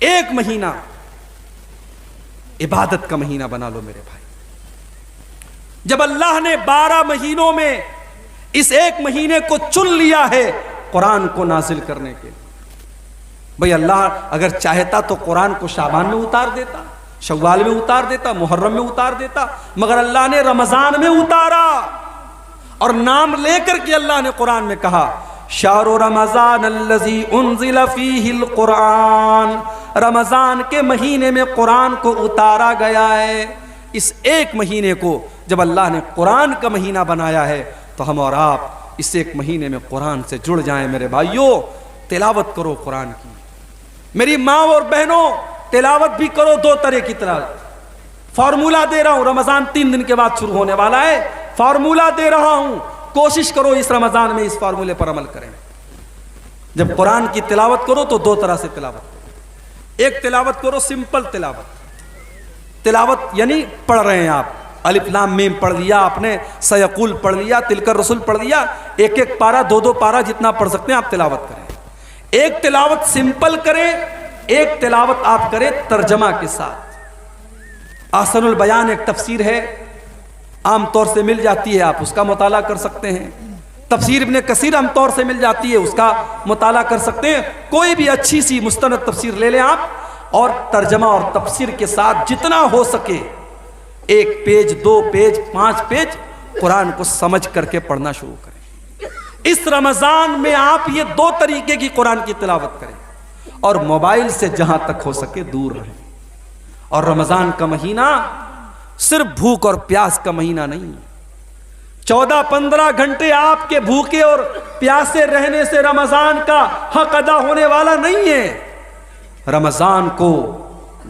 एक महीना इबादत का महीना बना लो मेरे भाई। जब अल्लाह ने 12 महीनों में इस एक महीने को चुन लिया है कुरान को नाजिल करने के लिए, भाई अल्लाह अगर चाहता तो कुरान को शाबान में उतार देता, शव्वाल में उतार देता, मुहर्रम में उतार देता, मगर अल्लाह ने रमजान में उतारा। और नाम लेकर के अल्लाह ने कुरान में कहा शाहरु रमजान अल्लज़ी उन्ज़िला फ़ीहिल कुरान, रमजान के महीने में कुरान को उतारा गया है। इस एक महीने को जब अल्लाह ने कुरान का महीना बनाया है तो हम और आप इस एक महीने में कुरान से जुड़ जाएं मेरे भाइयों। तिलावत करो कुरान की, मेरी माँ और बहनों, तिलावत भी करो। 2 तरह की तिलावत, फार्मूला दे रहा हूं, रमजान 3 दिन के बाद शुरू होने वाला है, फार्मूला दे रहा हूं, कोशिश करो इस रमजान में इस फार्मूले पर अमल करें। जब कुरान की तिलावत करो तो 2 तरह से तिलावत करो। एक तिलावत करो सिंपल तिलावत, तिलावत यानी पढ़ रहे हैं आप, अलिफ लाम मीम पढ़ लिया आपने, सयकुल पढ़ लिया, तिलकर रसूल पढ़ लिया, एक एक पारा 2-2 पारा जितना पढ़ सकते हैं आप तिलावत करें। एक तिलावत सिंपल करें, एक तिलावत आप करें तर्जमा के साथ। आसनुल बयान एक तफसीर है, आमतौर से मिल जाती है, आप उसका मुताला कर सकते हैं। तफसीर इब्ने कसीर आमतौर से मिल जाती है, उसका मुताला कर सकते हैं। कोई भी अच्छी सी मुस्तनद तफसीर ले लें आप, और तर्जमा और तफसीर के साथ जितना हो सके 1 पेज 2 पेज 5 पेज कुरान को समझ करके पढ़ना शुरू करें। इस रमजान में आप ये 2 तरीके की कुरान की तिलावत करें, और मोबाइल से जहां तक हो सके दूर रहें। और रमजान का महीना सिर्फ भूख और प्यास का महीना नहीं है। 14-15 घंटे आपके भूखे और प्यासे रहने से रमजान का हक अदा होने वाला नहीं है। रमजान को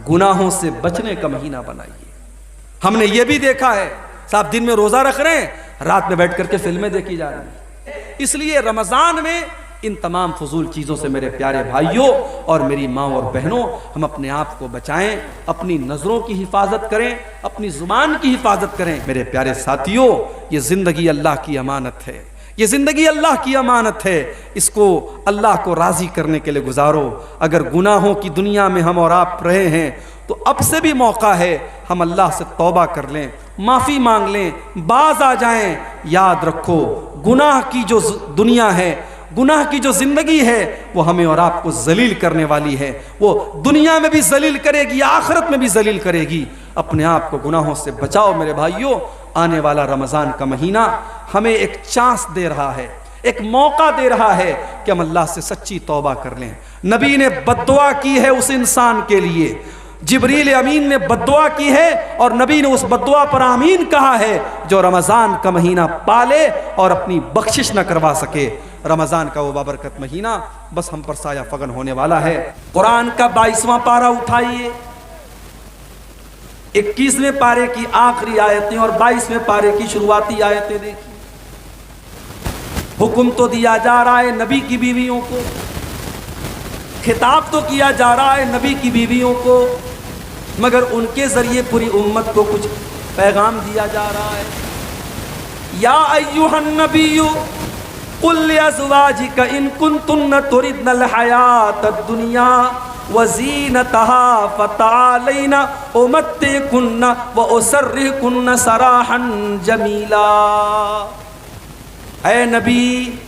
गुनाहों से बचने का महीना बनाइए। हमने ये भी देखा है, साहब दिन में रोजा रख रहे हैं, रात में बैठ करके फिल्में देखी जा रही हैं। इसलिए रमजान में इन तमाम फजूल चीज़ों से मेरे प्यारे भाइयों और मेरी माँ और बहनों, हम अपने आप को बचाएं, अपनी नज़रों की हिफाजत करें, अपनी ज़ुबान की हिफाजत करें। मेरे प्यारे साथियों, ये ज़िंदगी अल्लाह की अमानत है, ये ज़िंदगी अल्लाह की अमानत है। इसको अल्लाह को राज़ी करने के लिए गुजारो। अगर गुनाहों की दुनिया में हम और आप रहे हैं तो अब से भी मौका है हम अल्लाह से तौबा कर लें, माफ़ी मांग लें, बाज आ जाएं। याद रखो, गुनाह की जो दुनिया है, गुनाह की जो ज़िंदगी है, वो हमें और आपको जलील करने वाली है। वो दुनिया में भी जलील करेगी, आखिरत में भी जलील करेगी। अपने आप को गुनाहों से बचाओ मेरे भाइयों। आने वाला रमज़ान का महीना हमें एक चांस दे रहा है, एक मौका दे रहा है कि हम अल्लाह से सच्ची तौबा कर लें। नबी ने बद्दुआ की है उस इंसान के लिए, जिब्रील अमीन ने बद्दुआ की है, और नबी ने उस बद्दुआ पर आमीन कहा है जो रमज़ान का महीना पाले और अपनी बख्शिश न करवा सके। रमज़ान का वो बाबरकत महीना बस हम पर साया फगन होने वाला है। कुरान का 22वां पारा उठाइए, 21वें पारे की आखिरी आयतें और 22वें पारे की शुरुआती आयतें देखिए। हुक्म तो दिया जा रहा है नबी की बीवियों को, खिताब तो किया जा रहा है नबी की बीवियों को, मगर उनके जरिए पूरी उम्मत को कुछ पैगाम दिया जा रहा है। या अय्युहन नबिय्यु कुल लिअज़वाजिका इन कुन्तुन्ना तुरिदनल हयातद दुनिया व ज़ीनतहा फ़तआलैना उमत्तिकुन्ना व उसर्रिहुकुन्ना सराहन जमीला। ऐ नबी,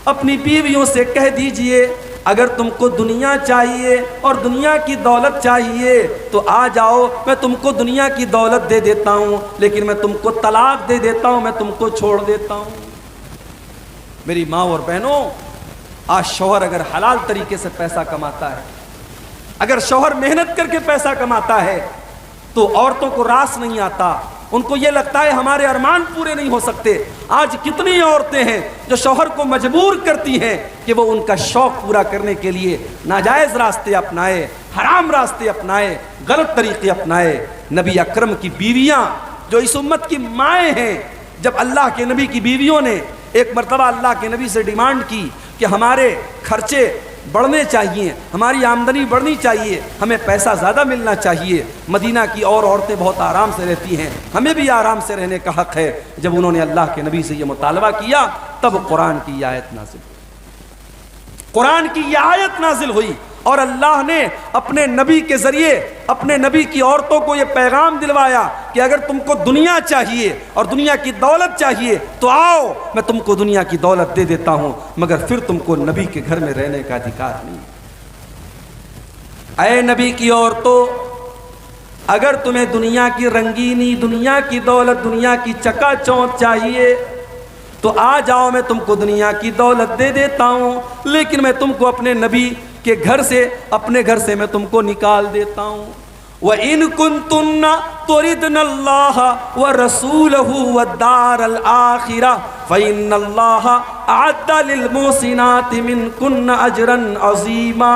अपनी बीवियों से कह दीजिए, अगर तुमको दुनिया चाहिए और दुनिया की दौलत चाहिए तो आ जाओ, मैं तुमको दुनिया की दौलत दे देता हूँ, लेकिन मैं तुमको तलाक दे देता हूँ, मैं तुमको छोड़ देता हूँ। मेरी माँ और बहनों, आज शौहर अगर हलाल तरीके से पैसा कमाता है, अगर शौहर मेहनत करके पैसा कमाता है, तो औरतों को रास नहीं आता। उनको ये लगता है हमारे अरमान पूरे नहीं हो सकते। आज कितनी औरतें हैं जो शौहर को मजबूर करती हैं कि वो उनका शौक पूरा करने के लिए नाजायज़ रास्ते अपनाए, हराम रास्ते अपनाए, गलत तरीके अपनाए। नबी अकरम की बीवियां जो इस उम्मत की माएँ हैं, जब अल्लाह के नबी की बीवियों ने एक मरतबा अल्लाह के नबी से डिमांड की कि हमारे खर्चे बढ़ने चाहिए, हमारी आमदनी बढ़नी चाहिए, हमें पैसा ज़्यादा मिलना चाहिए, मदीना की और औरतें बहुत आराम से रहती हैं, हमें भी आराम से रहने का हक़ है। जब उन्होंने अल्लाह के नबी से ये मुतालबा किया, तब कुरान की आयत नाजिल हुई। कुरान की यह आयत नाजिल हुई, और अल्लाह ने अपने नबी के ज़रिए अपने नबी की औरतों को ये पैगाम दिलवाया कि अगर तुमको दुनिया चाहिए और दुनिया की दौलत चाहिए तो आओ, मैं तुमको दुनिया की दौलत दे देता हूँ, मगर फिर तुमको नबी के घर में रहने का अधिकार नहीं। ऐ नबी की औरतों, अगर तुम्हें दुनिया की रंगीनी, दुनिया की दौलत, दुनिया की चकाचौंध चाहिए तो आ जाओ, मैं तुमको दुनिया की दौलत दे देता हूँ, लेकिन मैं तुमको अपने नबी के घर से, अपने घर से मैं तुमको निकाल देता हूँ। व इन कुन्तुन्ना तुरिदनल्लाह व रसूलहु व दारल आखिरा फ़इन्नल्लाह अअद्दा लिल मुहसिनाति मिनकुन्न अजरन अज़ीमा।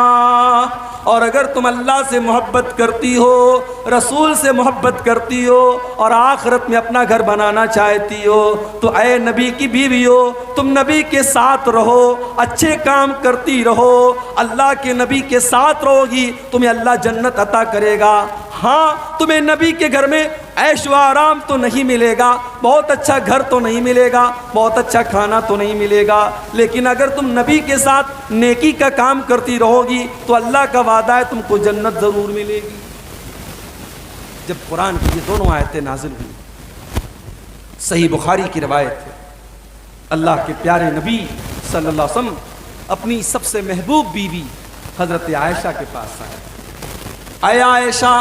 और अगर तुम अल्लाह से मोहब्बत करती हो, रसूल से मोहब्बत करती हो और आखिरत में अपना घर बनाना चाहती हो तो ऐ नबी की बीवी हो, तुम नबी के साथ रहो, अच्छे काम करती रहो, अल्लाह के नबी के साथ रहोगी, तुम्हें अल्लाह जन्नत अता करेगा। हाँ, तुम्हें नबी के घर में ऐश व आराम तो नहीं मिलेगा, बहुत अच्छा घर तो नहीं मिलेगा, बहुत अच्छा खाना तो नहीं मिलेगा, लेकिन अगर तुम नबी के साथ नेकी का काम करती रहोगी तो अल्लाह का वादा है तुमको जन्नत ज़रूर मिलेगी। जब कुरान की ये दोनों आयतें नाजिल हुई, सही बुखारी की रवायत है, अल्लाह के प्यारे नबी सल्लल्लाहु अलैहि वसल्लम अपनी सबसे महबूब बीवी हज़रत आयशा के पास आए। आया आयशा,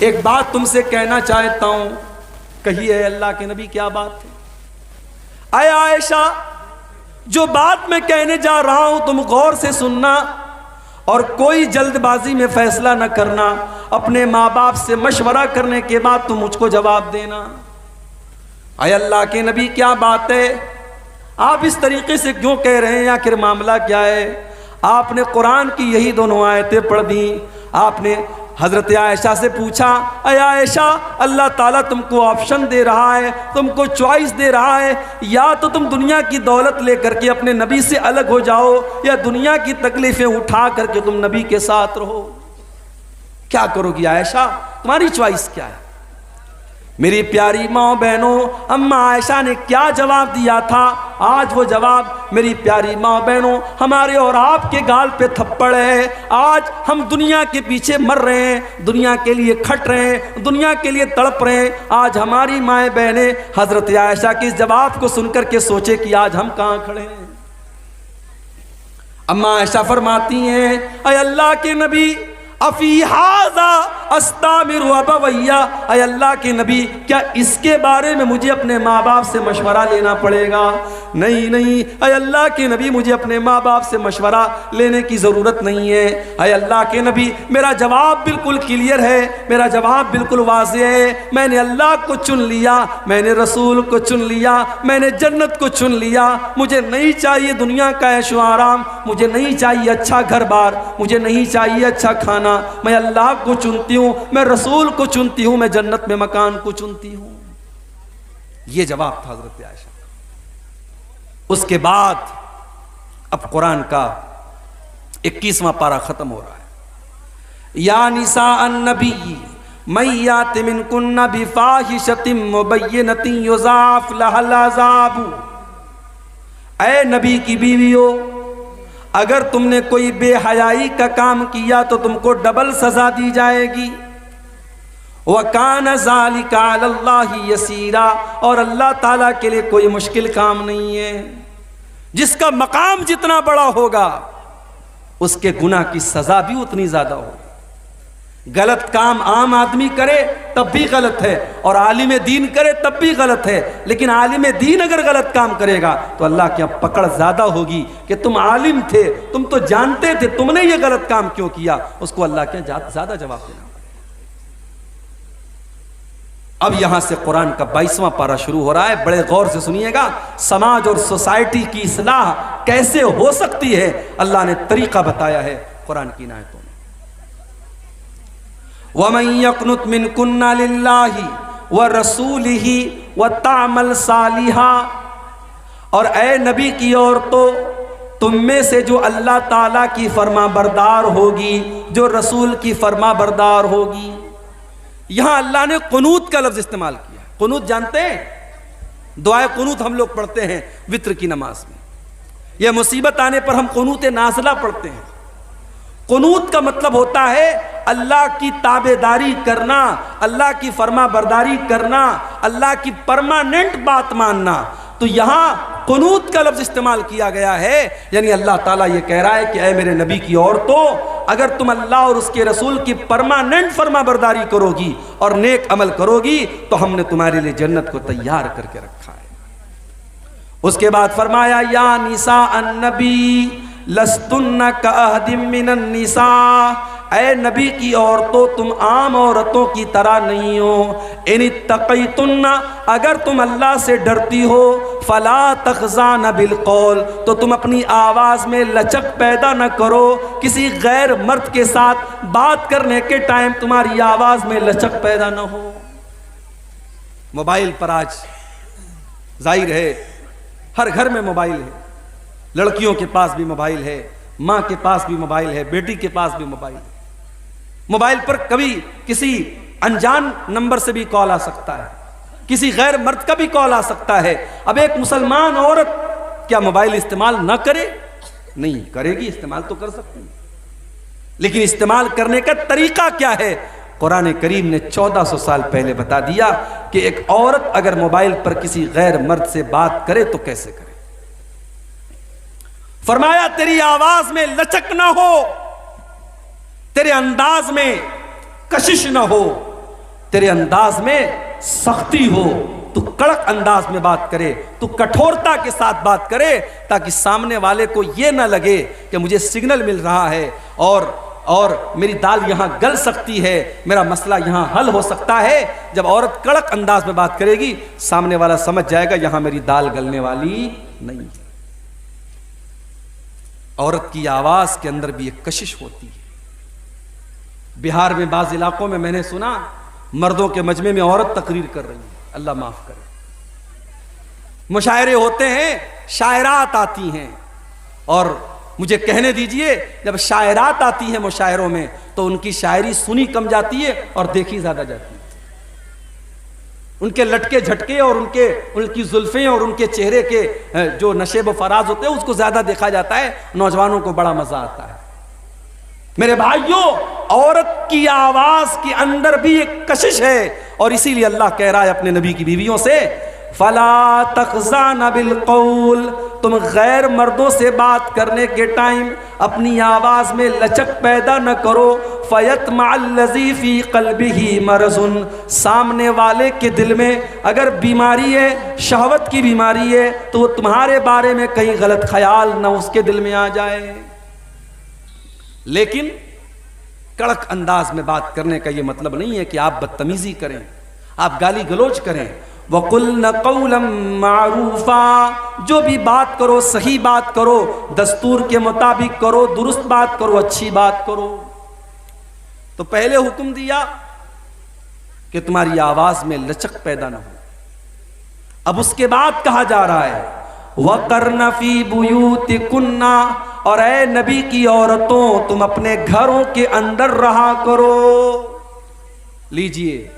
एक बात तुमसे कहना चाहता हूं। कहिए अल्लाह के नबी, क्या बात है? आया आयशा, जो बात मैं कहने जा रहा हूं तुम गौर से सुनना और कोई जल्दबाजी में फैसला न करना, अपने माँ बाप से मशवरा करने के बाद तुम मुझको जवाब देना। आया अल्लाह के नबी, क्या बात है? आप इस तरीके से क्यों कह रहे हैं? आखिर मामला क्या है? आपने कुरान की यही दोनों आयतें पढ़ दी। आपने हज़रत आयशा से पूछा, अय आयशा, अल्लाह ताला तुमको ऑप्शन दे रहा है, तुमको चॉइस दे रहा है, या तो तुम दुनिया की दौलत लेकर के अपने नबी से अलग हो जाओ या दुनिया की तकलीफ़ें उठा करके तुम नबी के साथ रहो। क्या करोगी आयशा? तुम्हारी चॉइस क्या है? मेरी प्यारी माँ बहनों, अम्मा आयशा ने क्या जवाब दिया था? आज वो जवाब मेरी प्यारी माँ बहनों हमारे और आपके गाल पे थप्पड़ है। आज हम दुनिया के पीछे मर रहे हैं, दुनिया के लिए खट रहे हैं, दुनिया के लिए तड़प रहे हैं। आज हमारी माएँ बहनें हज़रत आयशा के इस जवाब को सुनकर के सोचे कि आज हम कहाँ खड़े हैं। अम्मा आयशा फरमाती हैं, अय अल्लाह के नबी, अफी हाज़ा अस्तामिरु अबवैया, अय अल्लाह के नबी, क्या इसके बारे में मुझे अपने माँ बाप से मशवरा लेना पड़ेगा? नहीं नहीं, अय अल्लाह के नबी, मुझे अपने माँ बाप से मशवरा लेने की ज़रूरत नहीं है। अय अल्लाह के नबी, मेरा जवाब बिल्कुल क्लियर है, मेरा जवाब बिल्कुल वाज़ेह है। मैंने अल्लाह को चुन लिया, मैंने रसूल को चुन लिया, मैंने जन्नत को चुन लिया। मुझे नहीं चाहिए दुनिया का ऐश व आराम, मुझे नहीं चाहिए अच्छा घर बार, मुझे नहीं चाहिए अच्छा खाना। मैं अल्लाह को चुनती हूँ, मैं रसूल को चुनती हूँ, मैं जन्नत में मकान को चुनती हूँ। ये जवाब था हज़रत आयशा। उसके बाद अब कुरान का 21वां पारा खत्म हो रहा है। या निसा अन्नबी मैयात मिनकुन्ना बिफाहिशतिन मुबय्यनतिन युज़ाफ लहल अज़ाबु। ऐ नबी की बीवियों, अगर तुमने कोई बेहयाई का काम किया तो तुमको डबल सजा दी जाएगी। वकान ज़ालिका अलल्लाहि यसीरा, और अल्लाह ताला के लिए कोई मुश्किल काम नहीं है। जिसका मकाम जितना बड़ा होगा उसके गुनाह की सजा भी उतनी ज़्यादा होगी। गलत काम आम आदमी करे तब भी गलत है, और आलिम दीन करे तब भी गलत है, लेकिन आलिम दीन अगर गलत काम करेगा तो अल्लाह की पकड़ ज़्यादा होगी कि तुम आलिम थे, तुम तो जानते थे, तुमने ये गलत काम क्यों किया, उसको अल्लाह के ज़्यादा जवाब देना। अब यहां से कुरान का 22वां पारा शुरू हो रहा है। बड़े गौर से सुनिएगा, समाज और सोसाइटी की इस्लाह कैसे हो सकती है, अल्लाह ने तरीका बताया है कुरान की आयतों में। वमन यक़नुत मिनकुन्ना लिल्लाहि व रसूलिही व तामल सालिहा, और ए नबी की औरतों, तुम में से जो अल्लाह ताला की फरमा बरदार होगी, जो रसूल की फरमा बरदार होगी। यहां अल्लाह ने कुनूत का लफ्ज इस्तेमाल किया। कुनूत जानते हैं? दुआए कुनूत हम लोग पढ़ते हैं वित्र की नमाज में। यह मुसीबत आने पर हम कुनूत नाज़िला पढ़ते हैं। कुनूत का मतलब होता है अल्लाह की ताबेदारी करना, अल्लाह की फर्मा बरदारी करना, अल्लाह की परमानेंट बात मानना। तो यहाँ कुनूत का लफ्ज इस्तेमाल किया गया है, यानी अल्लाह ताला ये कह रहा है कि ऐ मेरे नबी की औरतों, अगर तुम अल्लाह और उसके रसूल की परमानेंट फर्मा बरदारी करोगी और नेक अमल करोगी तो हमने तुम्हारे लिए जन्नत को तैयार करके रखा है। उसके बाद फरमाया या निसा अन्नबी लस्तुन्ना कअहदिम मिनन निसा, ऐ नबी की औरतों तुम आम औरतों की तरह नहीं हो। इन तक़ैतुन्ना, अगर तुम अल्लाह से डरती हो, फला तख़ज़ान बिलक़ौल, तो तुम अपनी आवाज़ में लचक पैदा न करो। किसी गैर मर्द के साथ बात करने के टाइम तुम्हारी आवाज़ में लचक पैदा न हो। मोबाइल पर आज जाहिर है हर घर में मोबाइल है, लड़कियों के पास भी मोबाइल है, माँ के पास भी मोबाइल है, बेटी के पास भी मोबाइल है। मोबाइल पर कभी किसी अनजान नंबर से भी कॉल आ सकता है, किसी गैर मर्द का भी कॉल आ सकता है। अब एक मुसलमान औरत क्या मोबाइल इस्तेमाल ना करे? नहीं करेगी, इस्तेमाल तो कर सकती है, लेकिन इस्तेमाल करने का तरीका क्या है? कुरान करीम ने 1400 साल पहले बता दिया कि एक औरत अगर मोबाइल पर किसी गैर मर्द से बात करे तो कैसे करे। फरमाया तेरी आवाज में लचक ना हो, तेरे अंदाज में कशिश ना हो, तेरे अंदाज में सख्ती हो, तू कड़क अंदाज में बात करे, तू कठोरता के साथ बात करे, ताकि सामने वाले को यह ना लगे कि मुझे सिग्नल मिल रहा है और मेरी दाल यहां गल सकती है, मेरा मसला यहां हल हो सकता है। जब औरत कड़क अंदाज में बात करेगी सामने वाला समझ जाएगा यहां मेरी दाल गलने वाली नहीं है। औरत की आवाज के अंदर भी एक कशिश होती है। बिहार में बाज़ इलाकों में मैंने सुना मर्दों के मजमे में औरत तकरीर कर रही है, अल्लाह माफ करे। मुशायरे होते हैं, शायरात आती हैं, और मुझे कहने दीजिए जब शायरात आती हैं मुशायरों में तो उनकी शायरी सुनी कम जाती है और देखी ज्यादा जाती है। उनके लटके झटके और उनकी जुल्फें और उनके चेहरे के जो नशेब व फराज होते हैं उसको ज्यादा देखा जाता है, नौजवानों को बड़ा मजा आता है। मेरे भाइयों, औरत की आवाज के अंदर भी एक कशिश है, और इसीलिए अल्लाह कह रहा है अपने नबी की बीवियों से फला तख़ज़ान बिलक़ौल, तुम गैर मर्दों से बात करने के टाइम अपनी आवाज में लचक पैदा न करो। फ़यत्मअल्लज़ी फ़ी क़ल्बिही मरज़ुन, सामने वाले के दिल में अगर बीमारी है, शहवत की बीमारी है, तो वो तुम्हारे बारे में कहीं गलत ख्याल न उसके दिल में आ जाए। लेकिन कड़क अंदाज में बात करने का ये मतलब नहीं है कि आप बदतमीजी करें, आप गाली गलौज करें। वक़ुल्न क़ौलन मारूफ़ा, जो भी बात करो सही बात करो, दस्तूर के मुताबिक करो, दुरुस्त बात करो, अच्छी बात करो। तो पहले हुक्म दिया कि तुम्हारी आवाज में लचक पैदा ना हो। अब उसके बाद कहा जा रहा है वक़र्न फ़ी बुयूतिकुन्ना, और ऐ नबी की औरतों तुम अपने घरों के अंदर रहा करो। लीजिए,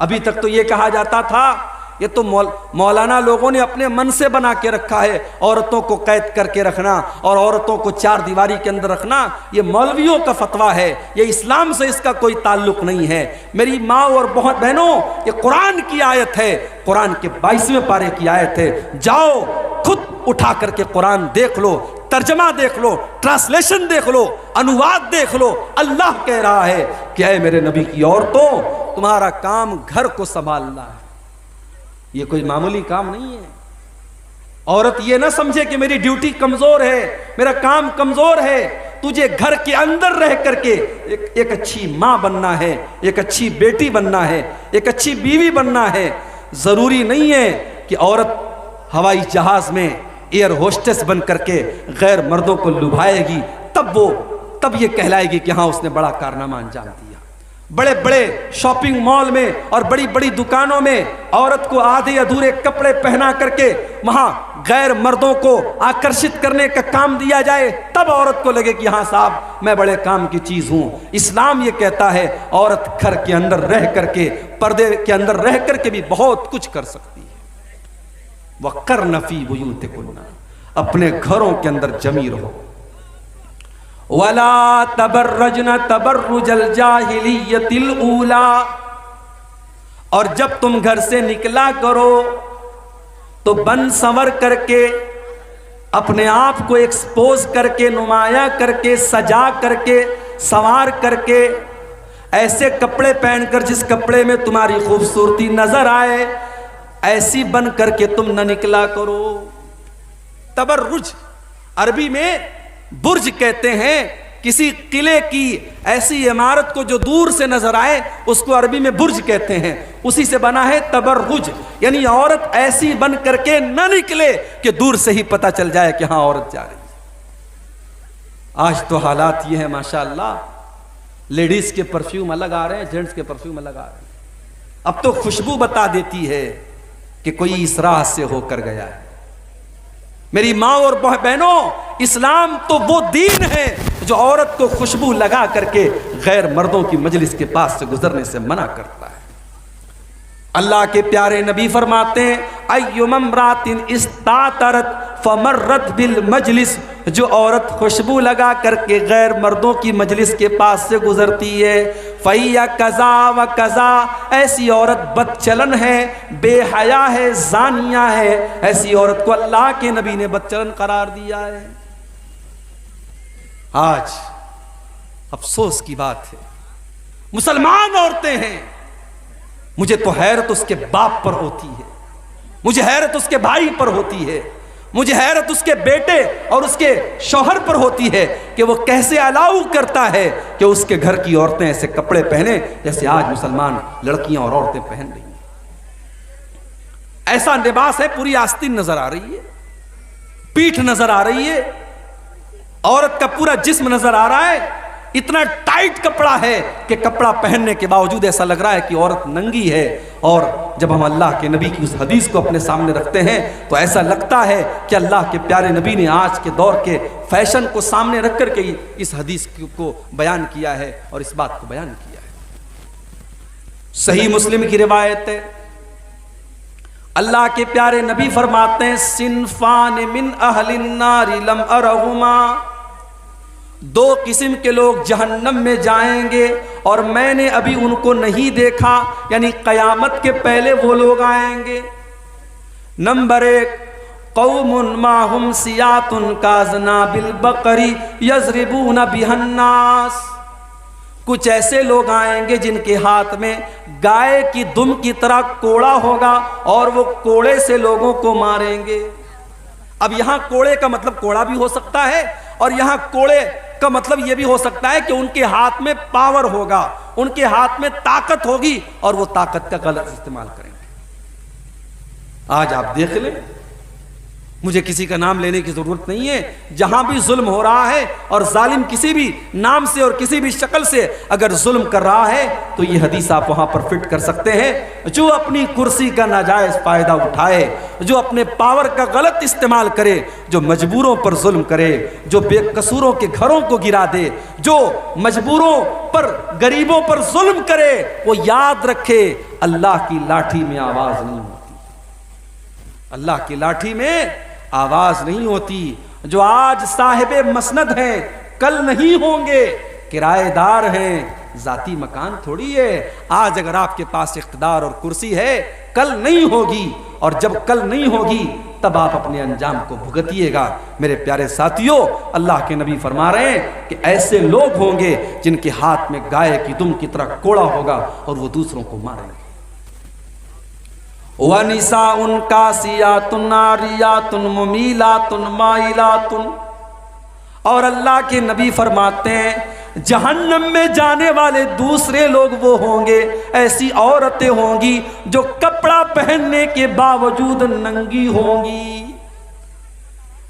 अभी तक तो ये कहा जाता था, ये तो मौलाना लोगों ने अपने मन से बना के रखा है, औरतों को कैद करके रखना और औरतों को चार दीवारी के अंदर रखना, ये मौलवियों का फतवा है, ये इस्लाम से इसका कोई ताल्लुक नहीं है। मेरी माँ और बहुत बहनों, ये कुरान की आयत है, कुरान के 22वें पारे की आयत है। जाओ खुद उठा करके कुरान देख लो, तर्जमा देख लो, ट्रांसलेशन देख लो, अनुवाद देख लो। अल्लाह कह रहा है कि ऐ मेरे नबी की औरतों, तुम्हारा काम घर को संभालना है, ये कोई मामूली काम नहीं है। औरत ये ना समझे कि मेरी ड्यूटी कमजोर है, मेरा काम कमजोर है। तुझे घर के अंदर रह करके एक अच्छी माँ बनना है, एक अच्छी बेटी बनना है, एक अच्छी बीवी बनना है। जरूरी नहीं है कि औरत हवाई जहाज में एयर होस्टेस बन करके गैर मर्दों को लुभाएगी तब ये कहलाएगी कि हाँ उसने बड़ा कारनामा अंजाम दिया। बड़े बड़े शॉपिंग मॉल में और बड़ी बड़ी दुकानों में औरत को आधे अधूरे कपड़े पहना करके वहां गैर मर्दों को आकर्षित करने का काम दिया जाए, तब औरत को लगे कि हाँ साहब मैं बड़े काम की चीज हूं। इस्लाम ये कहता है औरत घर के अंदर रह करके, पर्दे के अंदर रह करके भी बहुत कुछ कर सकती है। वक़र्न फ़ी बुयूतिकुन्ना, अपने घरों के अंदर जमी रहो। वला तबर्रजना तबर्रुजल जाहिलियतिल ऊला, और जब तुम घर से निकला करो तो बन संवर करके, अपने आप को एक्सपोज करके, नुमाया करके, सजा करके, संवार करके, ऐसे कपड़े पहनकर जिस कपड़े में तुम्हारी खूबसूरती नजर आए, ऐसी बन करके तुम न निकला करो। तबर्रुज अरबी में बुर्ज कहते हैं, किसी किले की ऐसी इमारत को जो दूर से नजर आए उसको अरबी में बुर्ज कहते हैं, उसी से बना है तबर्रुज। यानी औरत ऐसी बन करके न निकले कि दूर से ही पता चल जाए कि हाँ औरत जा रही है। आज तो हालात ये है माशाअल्लाह, लेडीज के परफ्यूम अलग आ रहे हैं, जेंट्स के परफ्यूम अलग आ रहे हैं। अब तो खुशबू बता देती है कि कोई इस राह से होकर गया है। मेरी माँ और बहनों, इस्लाम तो वो दीन है जो औरत को खुशबू लगा करके गैर मर्दों की मजलिस के पास से गुजरने से मना करता है। अल्लाह के प्यारे नबी फरमाते हैं, अय्युमरातिन इस्तातरत फमर्रत बिल मजलिस, जो औरत खुशबू लगा करके गैर मर्दों की मजलिस के पास से गुजरती है, फैया कज़ा व कज़ा, ऐसी औरत बदचलन है, बेहया है, जानिया है। ऐसी औरत को अल्लाह के नबी ने बदचलन करार दिया है। आज अफसोस की बात है, मुसलमान औरतें हैं, मुझे तो हैरत उसके बाप पर होती है, मुझे हैरत उसके भाई पर होती है, मुझे हैरत उसके बेटे और उसके शौहर पर होती है कि वो कैसे अलाउ करता है कि उसके घर की औरतें ऐसे कपड़े पहने जैसे आज मुसलमान लड़कियां और औरतें पहन रही हैं। ऐसा लिबास है, पूरी आस्तीन नजर आ रही है, पीठ नजर आ रही है, औरत का पूरा जिस्म नजर आ रहा है, इतना टाइट कपड़ा है कि कपड़ा पहनने के बावजूद ऐसा लग रहा है कि औरत नंगी है। और जब हम अल्लाह के नबी की उस हदीस को अपने सामने रखते हैं तो ऐसा लगता है कि अल्लाह के प्यारे नबी ने आज के दौर के फैशन को सामने रख करके इस हदीस को बयान किया है और इस बात को बयान किया है। सही मुस्लिम की रिवायत है, अल्लाह के प्यारे नबी फरमाते हैं, सिनफान मिन अहलिन नारी लम अरहुमा, दो किस्म के लोग जहन्नम में जाएंगे और मैंने अभी उनको नहीं देखा, यानी कयामत के पहले वो लोग आएंगे। नंबर 1, कौमुन माहुम सियातुन काजना बिल बकरी यजरिबूना बिहन्नास, कुछ ऐसे लोग आएंगे जिनके हाथ में गाय की दुम की तरह कोड़ा होगा और वो कोड़े से लोगों को मारेंगे। अब यहां कोड़े का मतलब कोड़ा भी हो सकता है और यहां कोड़े का मतलब यह भी हो सकता है कि उनके हाथ में पावर होगा, उनके हाथ में ताकत होगी और वो ताकत का गलत इस्तेमाल करेंगे। आज आप देख लें, मुझे किसी का नाम लेने की जरूरत नहीं है, जहां भी जुल्म हो रहा है और जालिम किसी भी नाम से और किसी भी शक्ल से अगर जुल्म कर रहा है तो ये हदीस आप वहां पर फिट कर सकते हैं। जो अपनी कुर्सी का नाजायज फायदा उठाए, जो अपने पावर का गलत इस्तेमाल करे, जो मजबूरों पर जुल्म करे, जो बेकसूरों के घरों को गिरा दे, जो मजबूरों पर गरीबों पर जुल्म करे, वो याद रखे अल्लाह की लाठी में आवाज नहीं होती, अल्लाह की लाठी में आवाज नहीं होती। जो आज साहिबे मसनद हैं कल नहीं होंगे, किराएदार हैं, जाती मकान थोड़ी है। आज अगर आपके पास इख्तिदार और कुर्सी है, कल नहीं होगी, और जब कल नहीं होगी तब आप अपने अंजाम को भुगतिएगा। मेरे प्यारे साथियों, अल्लाह के नबी फरमा रहे हैं कि ऐसे लोग होंगे जिनके हाथ में गाय की दुम की तरह कोड़ा होगा और वो दूसरों को मारेंगे। वनिसाउन कासियातुन नारियातुन मुमीलातुन माइलातुन, और अल्लाह के नबी फरमाते हैं जहन्नम में जाने वाले दूसरे लोग वो होंगे, ऐसी औरतें होंगी जो कपड़ा पहनने के बावजूद नंगी होंगी।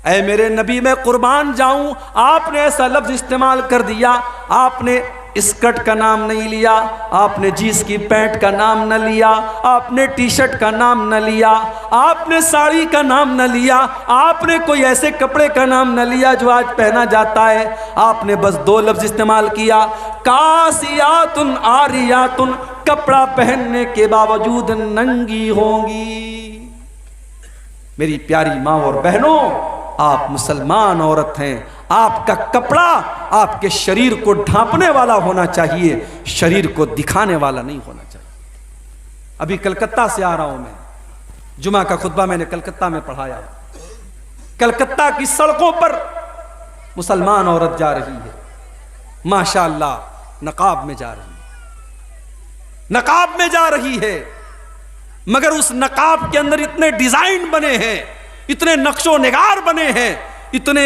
ऐ मेरे नबी, मैं कुर्बान जाऊं, आपने ऐसा लफ्ज इस्तेमाल कर दिया, आपने स्कर्ट का नाम नहीं लिया, आपने जींस की पैंट का नाम न लिया, आपने टी शर्ट का नाम न लिया, आपने साड़ी का नाम न लिया, आपने कोई ऐसे कपड़े का नाम न लिया जो आज पहना जाता है। आपने बस 2 लफ्ज इस्तेमाल किया, कासियातुन आरियातुन, कपड़ा पहनने के बावजूद नंगी होंगी। मेरी प्यारी माँ और बहनों, आप मुसलमान औरत हैं, आपका कपड़ा आपके शरीर को ढांपने वाला होना चाहिए, शरीर को दिखाने वाला नहीं होना चाहिए। अभी कलकत्ता से आ रहा हूं मैं, जुमा का खुतबा मैंने कलकत्ता में पढ़ाया। कलकत्ता की सड़कों पर मुसलमान औरत जा रही है, माशाअल्लाह नकाब में जा रही है, नकाब में जा रही है, मगर उस नकाब के अंदर इतने डिजाइन बने हैं, इतने नक्शो निगार बने हैं, इतने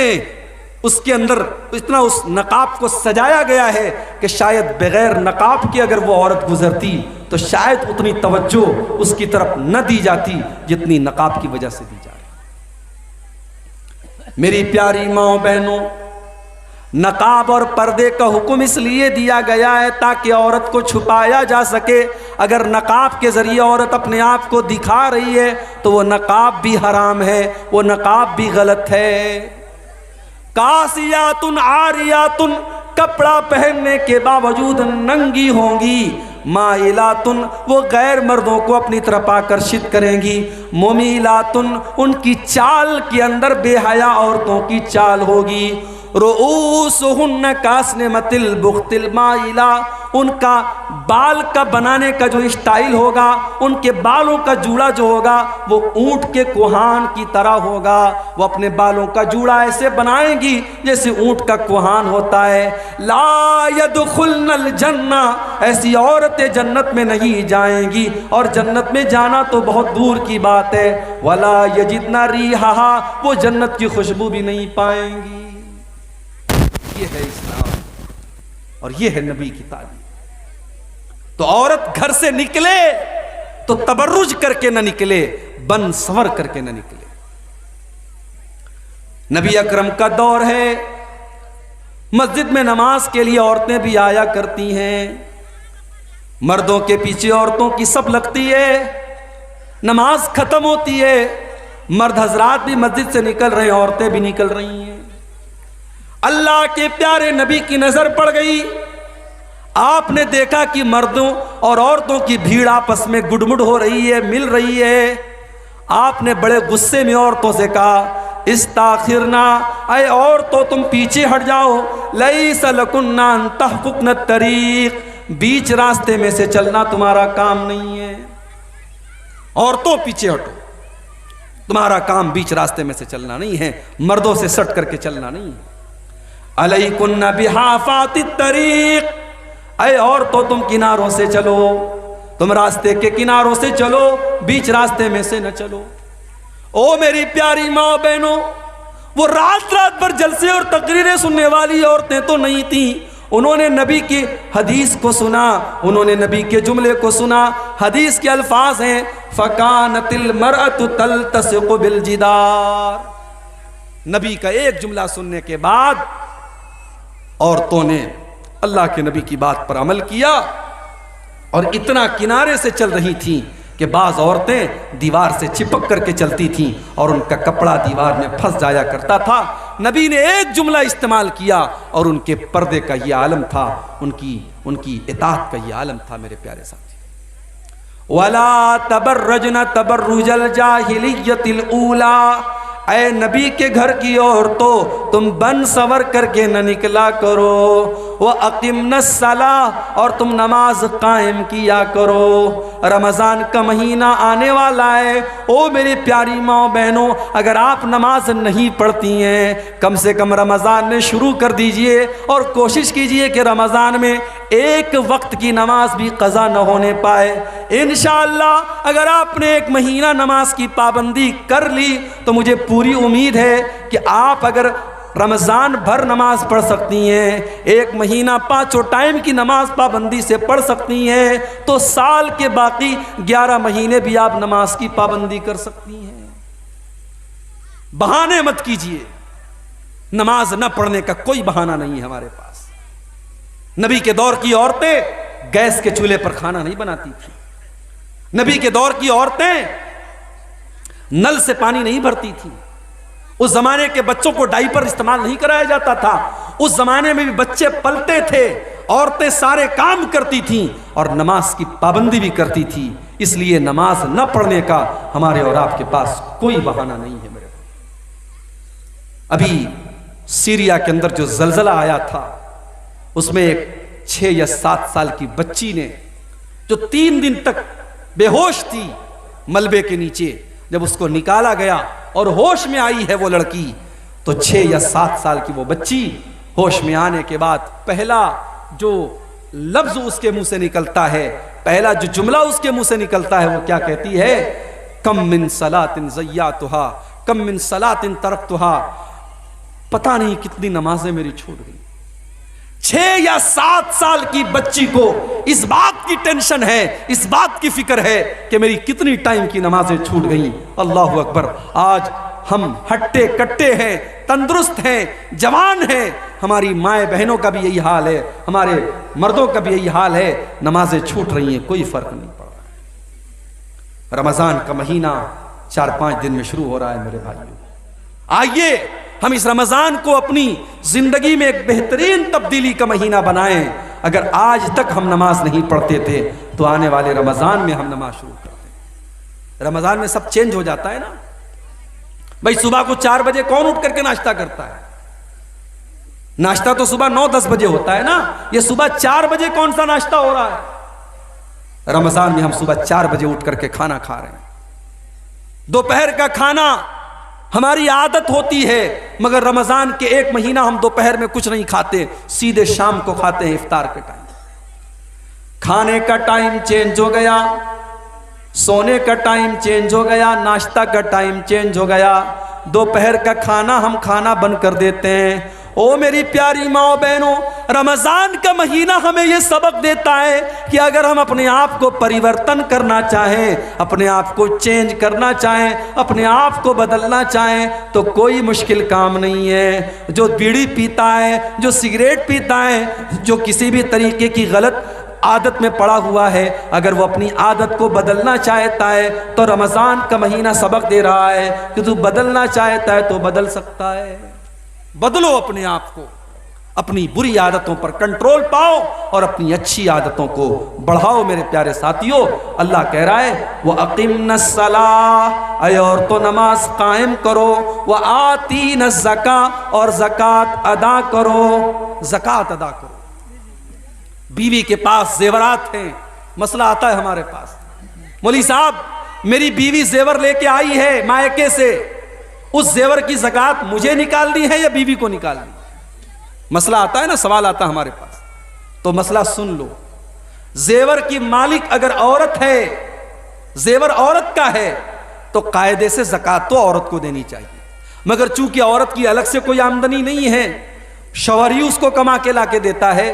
उसके अंदर इतना उस नकाब को सजाया गया है कि शायद बगैर नकाब के अगर वो औरत गुजरती तो शायद उतनी तवज्जो उसकी तरफ न दी जाती जितनी नकाब की वजह से दी जा रही। मेरी प्यारी माओ बहनों, नकाब और पर्दे का हुक्म इसलिए दिया गया है ताकि औरत को छुपाया जा सके। अगर नकाब के जरिए औरत अपने आप को दिखा रही है तो वो नकाब भी हराम है, वो नकाब भी गलत है। कासियातुन आरियातुन, कपड़ा पहनने के बावजूद नंगी होंगी। माइलातुन, वो गैर मर्दों को अपनी तरफ आकर्षित करेंगी। मुमीलातुन, उनकी चाल के अंदर बेहया औरतों की चाल होगी। रुऊसुहुन्ना कास्निमतिल बुख्तिल माइला, उनका बाल का बनाने का जो स्टाइल होगा, उनके बालों का जूड़ा जो होगा वो ऊंट के कोहान की तरह होगा। वो अपने बालों का जूड़ा ऐसे बनाएंगी जैसे ऊंट का कोहान होता है। ला यदखुलनल जन्ना, ऐसी औरतें जन्नत में नहीं जाएंगी, और जन्नत में जाना तो बहुत दूर की बात है। वला यजिदना रिहा, वो जन्नत की खुशबू भी नहीं पाएंगी। ये है इस्लाम और ये है नबी की तालीम। तो औरत घर से निकले तो तबर्रुज करके न निकले, बन संवर करके न निकले। नबी अकरम का दौर है, मस्जिद में नमाज के लिए औरतें भी आया करती हैं, मर्दों के पीछे औरतों की सब लगती है। नमाज खत्म होती है, मर्द हजरात भी मस्जिद से निकल रहे हैं, औरतें भी निकल रही हैं। अल्लाह के प्यारे नबी की नजर पड़ गई, आपने देखा कि मर्दों और औरतों की भीड़ आपस में गुडमुड हो रही है, मिल रही है। आपने बड़े गुस्से में औरतों से कहा, इस्ताखिरना, अय औरतों तुम पीछे हट जाओ। लैसा लकुन्ना अन तहफुकन तरीक, बीच रास्ते में से चलना तुम्हारा काम नहीं है। औरतों पीछे हटो, तुम्हारा काम बीच रास्ते में से चलना नहीं है, मर्दों से सट करके चलना नहीं है। अलैकुन्ना बिहाफातित तरीक, अय औरतों तुम किनारों से चलो, तुम रास्ते के किनारों से चलो, बीच रास्ते में से न चलो। ओ मेरी प्यारी माँ बहनों, वो रात रात भर जलसे और तकरीरें सुनने वाली औरतें तो नहीं थी। उन्होंने नबी की हदीस को सुना, उन्होंने नबी के जुमले को सुना। हदीस के अल्फाज हैं, फकानतिल मरअतु तल्तसिqu बिल जिदार। नबी का एक जुमला सुनने के बाद औरतों ने अल्लाह के नबी की बात पर अमल किया और इतना किनारे से चल रही थीं कि बाज़ औरतें दीवार से चिपक करके चलती थीं और उनका कपड़ा दीवार में फंस जाया करता था। नबी ने एक जुमला इस्तेमाल किया और उनके पर्दे का ये आलम था, उनकी इताअत का ये आलम था। मेरे प्यारे साथी, वला तबर्रजना तबर्रुजल जाहिलियतिल ऊला, ऐ नबी के घर की औरतों तुम बन सवर करके न निकला करो। वह अकीमन सला, और तुम नमाज कायम किया करो। रमज़ान का महीना आने वाला है। ओ मेरी प्यारी माँ बहनों, अगर आप नमाज नहीं पढ़ती हैं, कम से कम रमज़ान में शुरू कर दीजिए और कोशिश कीजिए कि रमज़ान में एक वक्त की नमाज भी क़ज़ा न होने पाए। इंशाअल्लाह अगर आपने एक महीना नमाज की पाबंदी कर ली तो मुझे पूरी उम्मीद है कि आप अगर रमज़ान भर नमाज पढ़ सकती हैं, एक महीना 5 टाइम की नमाज पाबंदी से पढ़ सकती हैं, तो साल के बाकी 11 महीने भी आप नमाज की पाबंदी कर सकती हैं। बहाने मत कीजिए, नमाज न पढ़ने का कोई बहाना नहीं है हमारे पास। नबी के दौर की औरतें गैस के चूल्हे पर खाना नहीं बनाती थी। नबी के दौर की औरतें नल से पानी नहीं भरती थी। उस जमाने के बच्चों को डायपर इस्तेमाल नहीं कराया जाता था। उस जमाने में भी बच्चे पलते थे, औरतें सारे काम करती थीं और नमाज की पाबंदी भी करती थी। इसलिए नमाज न पढ़ने का हमारे और आपके पास कोई बहाना नहीं है। मेरे अभी सीरिया के अंदर जो जलजला आया था उसमें एक 6 या 7 साल की बच्ची ने, जो 3 दिन तक बेहोश थी मलबे के नीचे, जब उसको निकाला गया और होश में आई है वो लड़की, तो 6 या 7 साल की वो बच्ची होश में आने के बाद पहला जो लफ्ज उसके मुंह से निकलता है, पहला जो जुमला उसके मुंह से निकलता है, वो क्या कहती है? कम मिन सलातिन ज़य्यातुहा, कम मिन सलातिन तरक्तुहा, पता नहीं कितनी नमाजें मेरी छूट गई। 6 या 7 साल की बच्ची को इस बात की टेंशन है, इस बात की फिक्र है कि मेरी कितनी टाइम की नमाजें छूट गई। अल्लाह अकबर। आज हम हट्टे कट्टे हैं, तंदुरुस्त हैं, जवान हैं, हमारी माए बहनों का भी यही हाल है, हमारे मर्दों का भी यही हाल है, नमाजें छूट रही हैं, कोई फर्क नहीं पड़ रहा। रमजान का महीना 4-5 दिन में शुरू हो रहा है मेरे भाइयों। आइए हम इस रमजान को अपनी जिंदगी में एक बेहतरीन तब्दीली का महीना बनाएं। अगर आज तक हम नमाज नहीं पढ़ते थे तो आने वाले रमजान में हम नमाज शुरू करते हैं। रमजान में सब चेंज हो जाता है ना भाई। सुबह को 4 बजे कौन उठ करके नाश्ता करता है? नाश्ता तो सुबह 9-10 बजे होता है ना। ये सुबह 4 बजे कौन सा नाश्ता हो रहा है? रमजान में हम सुबह 4 बजे उठ करके खाना खा रहे हैं। दोपहर का खाना हमारी आदत होती है, मगर रमजान के 1 महीना हम दोपहर में कुछ नहीं खाते, सीधे शाम को खाते हैं इफ्तार के टाइम। खाने का टाइम चेंज हो गया, सोने का टाइम चेंज हो गया, नाश्ता का टाइम चेंज हो गया, दोपहर का खाना हम खाना बंद कर देते हैं। ओ मेरी प्यारी माओ बहनों, रमजान का महीना हमें यह सबक देता है कि अगर हम अपने आप को परिवर्तन करना चाहें, अपने आप को चेंज करना चाहें, अपने आप को बदलना चाहें, तो कोई मुश्किल काम नहीं है। जो बीड़ी पीता है, जो सिगरेट पीता है, जो किसी भी तरीके की गलत आदत में पड़ा हुआ है, अगर वो अपनी आदत को बदलना चाहता है तो रमजान का महीना सबक दे रहा है कि तू बदलना चाहता है तो बदल सकता है। बदलो अपने आप को, अपनी बुरी आदतों पर कंट्रोल पाओ और अपनी अच्छी आदतों को बढ़ाओ। मेरे प्यारे साथियों, अल्लाह कह रहा है वो अकीमनस सलाह, और तो नमाज कायम करो, वह आतीन ज़का, और ज़कात अदा करो, ज़कात अदा करो। बीवी के पास जेवरात हैं, मसला आता है हमारे पास, मौलवी साहब मेरी बीवी जेवर लेके आई है मायके से, उस जेवर की ज़कात मुझे निकालनी है या बीवी को निकालनी? मसला आता है ना, सवाल आता है हमारे पास। तो मसला सुन लो, जेवर की मालिक अगर औरत है, जेवर औरत का है, तो कायदे से ज़कात तो औरत को देनी चाहिए, मगर चूंकि औरत की अलग से कोई आमदनी नहीं है, शौहर ही उसको कमा के ला के देता है,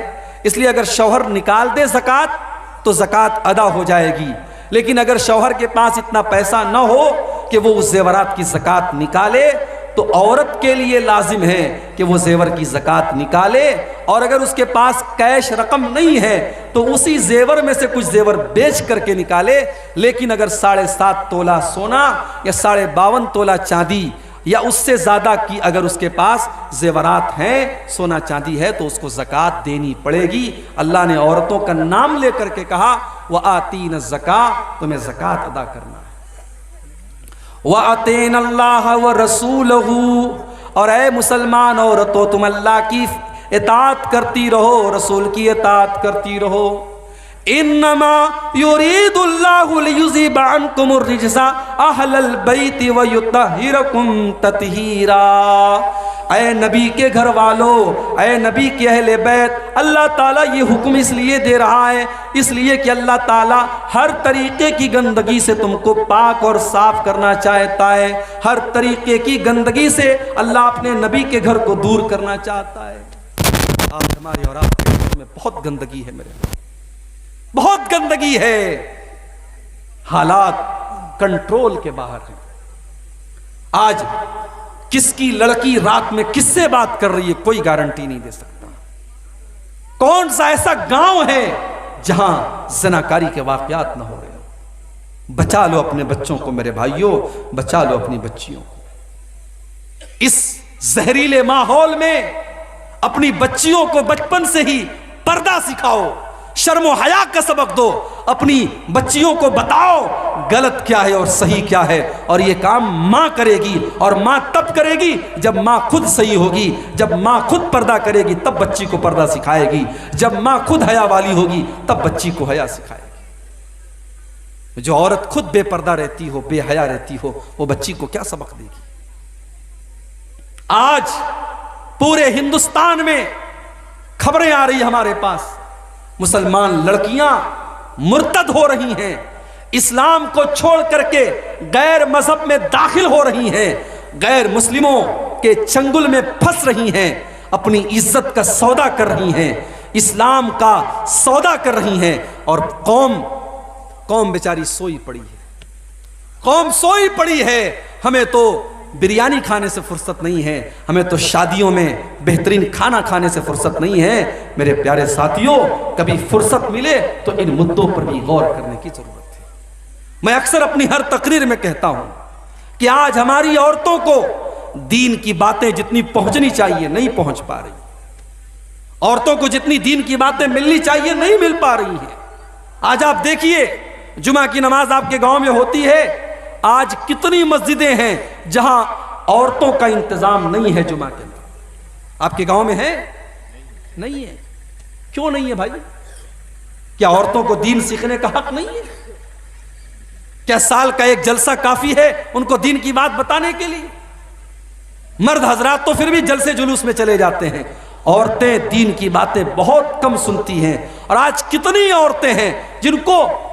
इसलिए अगर शौहर निकाल दे ज़कात तो ज़कात अदा हो जाएगी। लेकिन अगर शौहर के पास इतना पैसा न हो कि वो उस जेवरात की ज़कात निकाले, तो औरत के लिए लाजिम है कि वो जेवर की ज़कात निकाले। और अगर उसके पास कैश रकम नहीं है तो उसी जेवर में से कुछ जेवर बेच करके निकाले। लेकिन अगर 7.5 तोला सोना या 52.5 तोला चांदी या उससे ज़्यादा की अगर उसके पास जेवरात हैं, सोना चांदी है, तो उसको ज़कात देनी पड़ेगी। अल्लाह ने औरतों का नाम लेकर के कहा वह आतीन ज़का, तुम्हें ज़कात अदा करना है। वह अतीन अल्लाह व रसूलहू, और ऐ मुसलमान औरतों तुम अल्लाह की इताअत करती रहो, रसूल की इताअत करती रहो। इन्नमा युरीदुल्लाहु लियुज़िबा अन्कुमुर रिजसा अहलल बैति व युतहिरकुम ततहीरा। ऐ नबी के घर वालों, ऐ नबी के अहले बैत, अल्लाह ताला ये हुक्म इसलिए दे रहा है, इसलिए कि अल्लाह ताला हर तरीके की गंदगी से तुमको पाक और साफ करना चाहता है। हर तरीके की गंदगी से अल्लाह अपने नबी के घर को दूर करना चाहता है। आज हमारे और आपके घर में बहुत गंदगी है, मेरे बहुत गंदगी है, हालात कंट्रोल के बाहर है। आज किसकी लड़की रात में किससे बात कर रही है कोई गारंटी नहीं दे सकता। कौन सा ऐसा गांव है जहां ज़नाकारी के वाकयात न हो रहे हो। बचा लो अपने बच्चों को मेरे भाइयों, बचा लो अपनी बच्चियों को। इस जहरीले माहौल में अपनी बच्चियों को बचपन से ही पर्दा सिखाओ, शर्म हया का सबक दो, अपनी बच्चियों को बताओ गलत क्या है और सही क्या है। और ये काम माँ करेगी, और माँ तब करेगी जब माँ खुद सही होगी। जब माँ खुद पर्दा करेगी तब बच्ची को पर्दा सिखाएगी। जब माँ खुद हया वाली होगी तब बच्ची को हया सिखाएगी। जो औरत खुद बेपर्दा रहती हो, बेहया रहती हो, वो बच्ची को क्या सबक देगी। आज पूरे हिंदुस्तान में खबरें आ रही हमारे पास, मुसलमान लड़कियां मुर्तद हो रही हैं, इस्लाम को छोड़ करके गैर मजहब में दाखिल हो रही हैं, गैर मुस्लिमों के चंगुल में फंस रही हैं, अपनी इज्जत का सौदा कर रही हैं, इस्लाम का सौदा कर रही हैं। और कौम बेचारी सोई पड़ी है, कौम सोई पड़ी है। हमें तो बिरयानी खाने से फुर्सत नहीं है, हमें तो शादियों में बेहतरीन खाना खाने से फुर्सत नहीं है। मेरे प्यारे साथियों, कभी फुर्सत मिले तो इन मुद्दों पर भी गौर करने की जरूरत है। मैं अक्सर अपनी हर तकरीर में कहता हूं कि आज हमारी औरतों को दीन की बातें जितनी पहुंचनी चाहिए नहीं पहुंच पा रही, औरतों को जितनी दीन की बातें मिलनी चाहिए नहीं मिल पा रही हैं। आज आप देखिए, जुमा की नमाज आपके गांव में होती है, आज कितनी मस्जिदें हैं जहां औरतों का इंतजाम नहीं है जुमा के अंदर। आपके गांव में है? नहीं है। क्यों नहीं है भाई? क्या औरतों को दीन सीखने का हक नहीं है? क्या साल का एक जलसा काफी है उनको दीन की बात बताने के लिए? मर्द हजरात तो फिर भी जलसे जुलूस में चले जाते हैं, औरतें दीन की बातें बहुत कम सुनती हैं। और आज कितनी औरतें हैं जिनको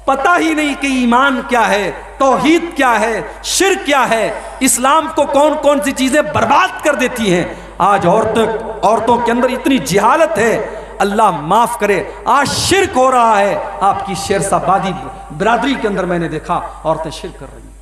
पता ही नहीं कि ईमान क्या है, तौहीद क्या है, शिर्क क्या है, इस्लाम को कौन कौन सी चीजें बर्बाद कर देती हैं। आज औरतों के अंदर इतनी जिहालत है, अल्लाह माफ करे। आज शिर्क हो रहा है। आपकी शेरशाबादी बिरादरी के अंदर मैंने देखा औरतें शिर्क कर रही हैं,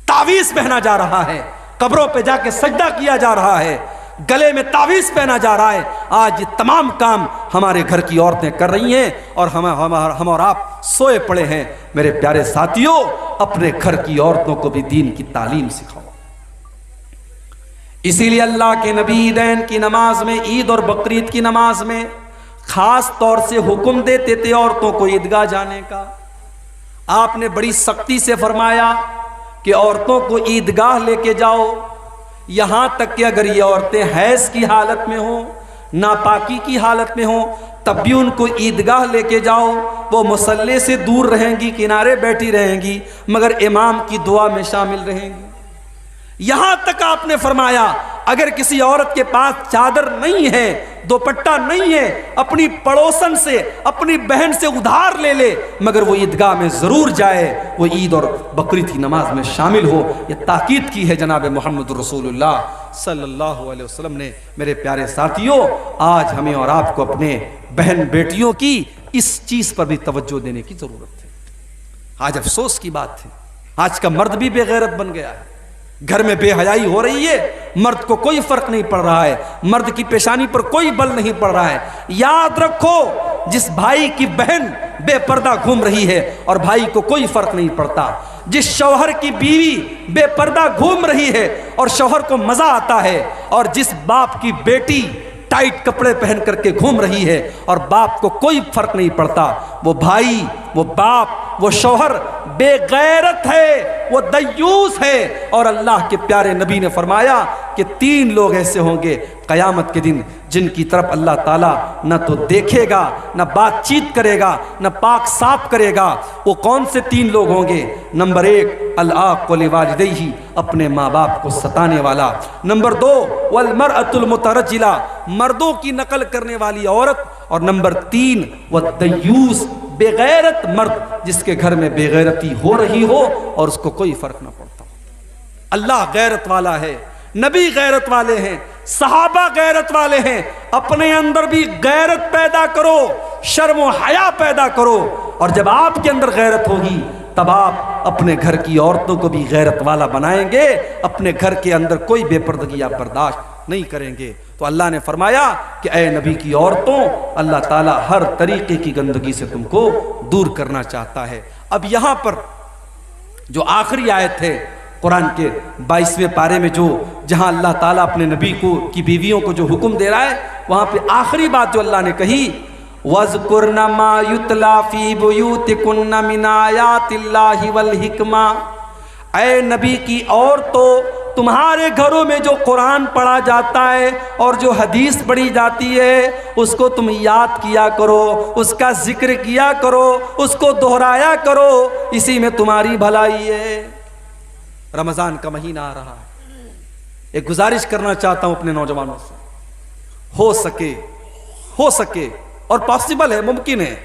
तावीज पहना जा रहा है, कब्रों पे जाके सजदा किया जा रहा है, गले में तावीज पहना जा रहा है। आज ये तमाम काम हमारे घर की औरतें कर रही हैं और हम और आप सोए पड़े हैं। मेरे प्यारे साथियों, अपने घर की औरतों को भी दीन की तालीम सिखाओ। इसीलिए अल्लाह के नबी ईदैन की नमाज में, ईद और बकरीद की नमाज में खास तौर से हुक्म देते थे औरतों को ईदगाह जाने का। आपने बड़ी सख्ती से फरमाया कि औरतों को ईदगाह लेके जाओ, यहां तक कि अगर ये औरतें हैज की हालत में हो, नापाकी की हालत में हो, तब भी उनको ईदगाह लेके जाओ। वो मुसल्ले से दूर रहेंगी, किनारे बैठी रहेंगी, मगर इमाम की दुआ में शामिल रहेंगी। यहां तक आपने फरमाया अगर किसी औरत के पास चादर नहीं है, दुपट्टा नहीं है, अपनी पड़ोसन से, अपनी बहन से उधार ले ले, मगर वो ईदगाह में जरूर जाए, वो ईद और बकरीद की नमाज में शामिल हो। ये ताकीद की है जनाब मोहम्मद रसूलुल्लाह सल्लल्लाहु अलैहि वसल्लम ने। मेरे प्यारे साथियों, आज हमें और आपको अपने बहन बेटियों की इस चीज पर भी तवज्जो देने की जरूरत है। आज अफसोस की बात है, आज का मर्द भी बेगैरत बन गया है, घर में बेहयाई हो रही है, मर्द को कोई फर्क नहीं पड़ रहा है, मर्द की पेशानी पर कोई बल नहीं पड़ रहा है। याद रखो, जिस भाई की बहन बेपर्दा घूम रही है और भाई को कोई फर्क नहीं पड़ता, जिस शौहर की बीवी बेपर्दा घूम रही है और शौहर को मजा आता है, और जिस बाप की बेटी टाइट कपड़े पहन करके घूम रही है और बाप को कोई फर्क नहीं पड़ता, वो भाई, वो बाप, वो शौहर बेगैरत है, वो दयूस है। और अल्लाह के प्यारे नबी ने फरमाया कि 3 लोग ऐसे होंगे कयामत के दिन जिनकी तरफ अल्लाह ताला न तो देखेगा, न बातचीत करेगा, न पाक साफ करेगा। वो कौन से 3 लोग होंगे? नंबर 1, अल-आक़ लिवालिदैहि, अपने माँ बाप को सताने वाला। नंबर 2, वल मरअतुल मुतरज्जिला, मर्दों की नकल करने वाली औरत। और नंबर 3, वह दयूस, बेगैरत मर्द, जिसके घर में बेगैरती हो रही हो और उसको कोई फर्क ना पड़ता। अल्लाह गैरत वाला है, नबी गैरत वाले हैं, सहाबा गैरत वाले हैं। अपने अंदर भी गैरत पैदा करो, शर्म व हया पैदा करो, और जब आपके अंदर गैरत होगी तब आप अपने घर की औरतों को भी गैरत वाला बनाएंगे। अपने घर के अंदर कोई बेपर्दगी आप बर्दाश्त नहीं करेंगे। तो अल्लाह ने फरमाया कि ऐ नबी की औरतों, अल्लाह ताला हर तरीके की गंदगी से तुमको दूर करना चाहता है। अब यहां पर जो आखिरी आयत है कुरान के 22वें पारे में, जो जहां अल्लाह ताला अपने नबी को की बीवियों को जो हुक्म दे रहा है, वहां पे आखिरी बात जो अल्लाह ने कही, वज़कुरना मा युतला फी बुयूतिकुन्ना मिन आयातिल्लाहि वल हिकमा। ऐ नबी की औरतों, तुम्हारे घरों में जो कुरान पढ़ा जाता है और जो हदीस पढ़ी जाती है उसको तुम याद किया करो, उसका जिक्र किया करो, उसको दोहराया करो, इसी में तुम्हारी भलाई है। रमज़ान का महीना आ रहा है, एक गुजारिश करना चाहता हूं अपने नौजवानों से, हो सके और पॉसिबल है, मुमकिन है,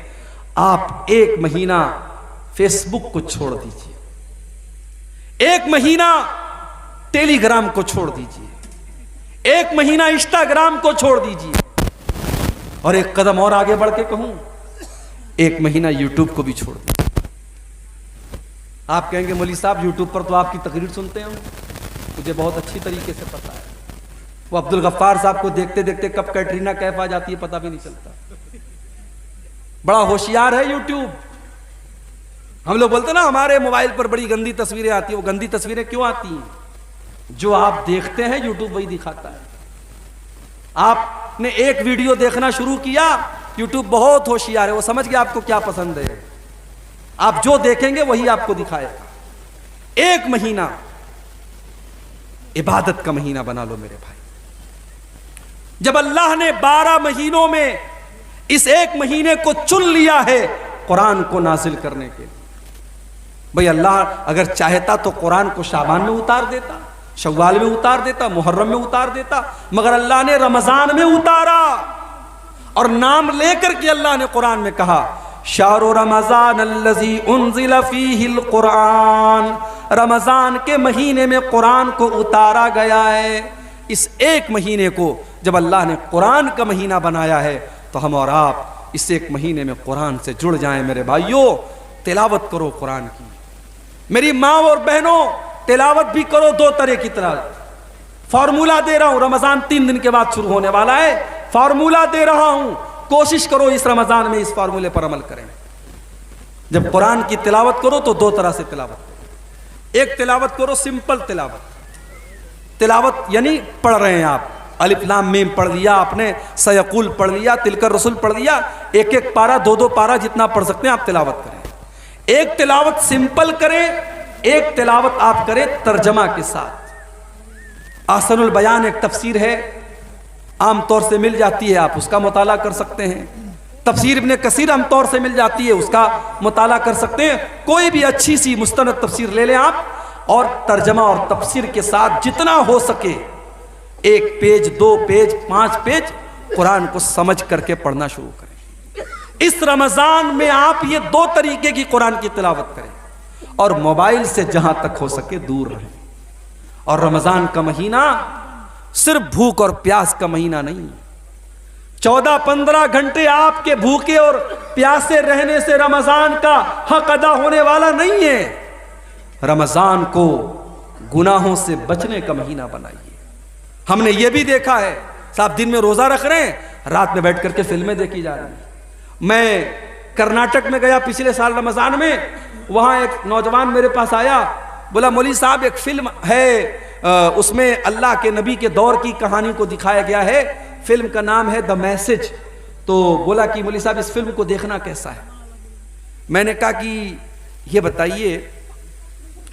आप एक महीना फेसबुक को छोड़ दीजिए, एक महीना टेलीग्राम को छोड़ दीजिए, एक महीना इंस्टाग्राम को छोड़ दीजिए, और एक कदम और आगे बढ़ के कहूं, एक महीना यूट्यूब को भी छोड़ दीजिए। आप कहेंगे मौलवी साहब यूट्यूब पर तो आपकी तकरीर सुनते हैं, मुझे बहुत अच्छी तरीके से पता है। वो अब्दुल गफ्फार साहब को देखते देखते कब कैटरीना कैफ आ जाती है पता भी नहीं चलता। बड़ा होशियार है यूट्यूब। हम लोग बोलते ना हमारे मोबाइल पर बड़ी गंदी तस्वीरें आती है, वो गंदी तस्वीरें क्यों आती हैं? जो आप देखते हैं यूट्यूब वही दिखाता है। आपने एक वीडियो देखना शुरू किया, यूट्यूब बहुत होशियार है, वो समझ गया आपको क्या पसंद है, आप जो देखेंगे वही आपको दिखाएगा। एक महीना इबादत का महीना बना लो मेरे भाई। जब अल्लाह ने 12 महीनों में इस एक महीने को चुन लिया है कुरान को नाजिल करने के लिए, भाई अल्लाह अगर चाहता तो कुरान को शाबान में उतार देता, शव्वाल में उतार देता, मुहर्रम में उतार देता, मगर अल्लाह ने रमजान में उतारा। और नाम लेकर के अल्लाह ने कुरान में कहा, शाहरु रमजान अल्लज़ी उन्ज़िला फ़ीहिल कुरान, रमजान के महीने में कुरान को उतारा गया है। इस एक महीने को जब अल्लाह ने कुरान का महीना बनाया है तो हम और आप इस एक महीने में कुरान से जुड़ जाएं मेरे भाइयों। तिलावत करो कुरान की, मेरी माँ और बहनों, तिलावत भी करो। 2 तरह की तिलावत, फार्मूला दे रहा हूं, रमजान 3 दिन के बाद शुरू होने वाला है, फार्मूला दे रहा हूं, कोशिश करो इस रमजान में इस फार्मूले पर अमल करें। जब कुरान की तिलावत करो तो 2 तरह से तिलावत करो। एक तिलावत करो सिंपल तिलावत, तिलावत यानी पढ़ रहे हैं आप, अलिफ लाम मीम पढ़ लिया आपने, सयकुल पढ़ लिया, तिलकर रसूल पढ़ लिया, एक एक पारा 2-2 पारा जितना पढ़ सकते हैं आप तिलावत करें। एक तिलावत सिंपल करें, एक तिलावत आप करें तर्जमा के साथ। आसनुल बयान एक तफसीर है, आमतौर से मिल जाती है, आप उसका मुताला कर सकते हैं। तफसीर इब्ने कसीर आमतौर से मिल जाती है, उसका मुताला कर सकते हैं। कोई भी अच्छी सी मुस्तनद तफसीर ले लें आप, और तर्जमा और तफसीर के साथ जितना हो सके 1 पेज 2 पेज 5 पेज कुरान को समझ करके पढ़ना शुरू करें। इस रमजान में आप ये 2 तरीके की कुरान की तिलावत करें, और मोबाइल से जहां तक हो सके दूर रहें। और रमजान का महीना सिर्फ भूख और प्यास का महीना नहीं, 14-15 घंटे आपके भूखे और प्यासे रहने से रमजान का हक अदा होने वाला नहीं है। रमजान को गुनाहों से बचने का महीना बनाइए। हमने ये भी देखा है, साहब दिन में रोजा रख रहे हैं, रात में बैठ करके फिल्में देखी जा रही हैं। मैं कर्नाटक में गया पिछले साल रमजान में, वहां एक नौजवान मेरे पास आया, बोला मौलवी साहब एक फिल्म है, उसमें अल्लाह के नबी के दौर की कहानी को दिखाया गया है, फिल्म का नाम है द मैसेज। तो बोला कि मौलवी साहब इस फिल्म को देखना कैसा है? मैंने कहा कि ये बताइए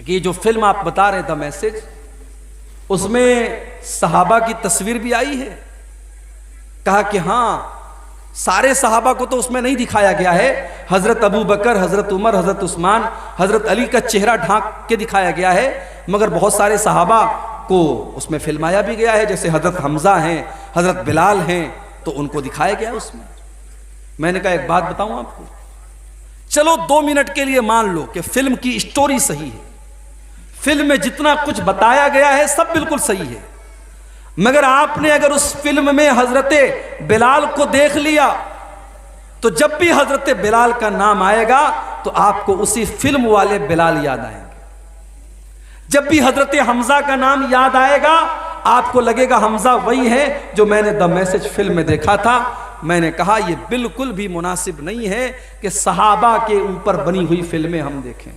कि जो फिल्म आप बता रहे द मैसेज, उसमें सहाबा की तस्वीर भी आई है? कहा कि हाँ, सारे सहाबा को तो उसमें नहीं दिखाया गया है, हजरत अबू बकर, हजरत उमर, हजरत उस्मान, हजरत अली का चेहरा ढांक के दिखाया गया है, मगर बहुत सारे सहाबा को उसमें फिल्माया भी गया है, जैसे हजरत हमजा हैं, हजरत बिलाल हैं, तो उनको दिखाया गया उसमें। मैंने कहा एक बात बताऊं आपको, चलो 2 मिनट के लिए मान लो कि फिल्म की स्टोरी सही है, फिल्म में जितना कुछ बताया गया है सब बिल्कुल सही है, मगर आपने अगर उस फिल्म में हजरत बिलाल को देख लिया तो जब भी हजरत बिलाल का नाम आएगा तो आपको उसी फिल्म वाले बिलाल याद आएंगे। जब भी हजरत हमजा का नाम याद आएगा आपको लगेगा हमजा वही है जो मैंने द मैसेज फिल्म में देखा था। मैंने कहा यह बिल्कुल भी मुनासिब नहीं है कि सहाबा के ऊपर बनी हुई फिल्में हम देखें।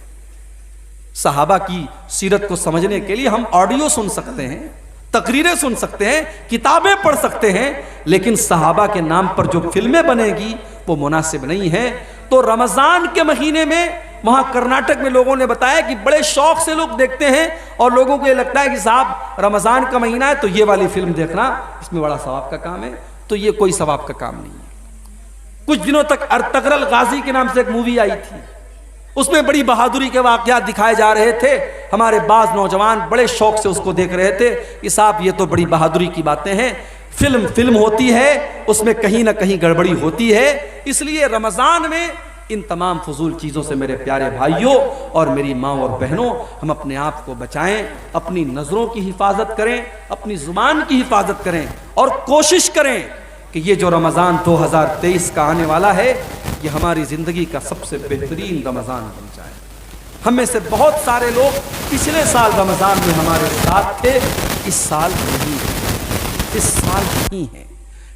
सहाबा की सीरत को समझने के लिए हम ऑडियो सुन सकते हैं, तकरीरें सुन सकते हैं, किताबें पढ़ सकते हैं, लेकिन सहाबा के नाम पर जो फिल्में बनेगी वो मुनासिब नहीं है। तो रमज़ान के महीने में वहाँ कर्नाटक में लोगों ने बताया कि बड़े शौक से लोग देखते हैं और लोगों को ये लगता है कि साहब रमज़ान का महीना है तो ये वाली फिल्म देखना, इसमें बड़ा सवाब का काम है। तो ये कोई सवाब का काम नहीं है। कुछ दिनों तक अर्तगरल गाजी के नाम से एक मूवी आई थी, उसमें बड़ी बहादुरी के वाक़यात दिखाए जा रहे थे। हमारे बाज नौजवान बड़े शौक से उसको देख रहे थे कि साहब ये तो बड़ी बहादुरी की बातें हैं। फिल्म होती है, उसमें कहीं ना कहीं गड़बड़ी होती है। इसलिए रमज़ान में इन तमाम फजूल चीज़ों से मेरे प्यारे भाइयों और मेरी माँ और बहनों, हम अपने आप को बचाएं, अपनी नज़रों की हिफाजत करें, अपनी ज़ुबान की हिफाजत करें और कोशिश करें कि ये जो रमज़ान 2023 का आने वाला है ये हमारी ज़िंदगी का सबसे बेहतरीन रमज़ान बन जाए। हम में से बहुत सारे लोग पिछले साल रमज़ान में हमारे साथ थे, इस साल नहीं है, इस साल नहीं है।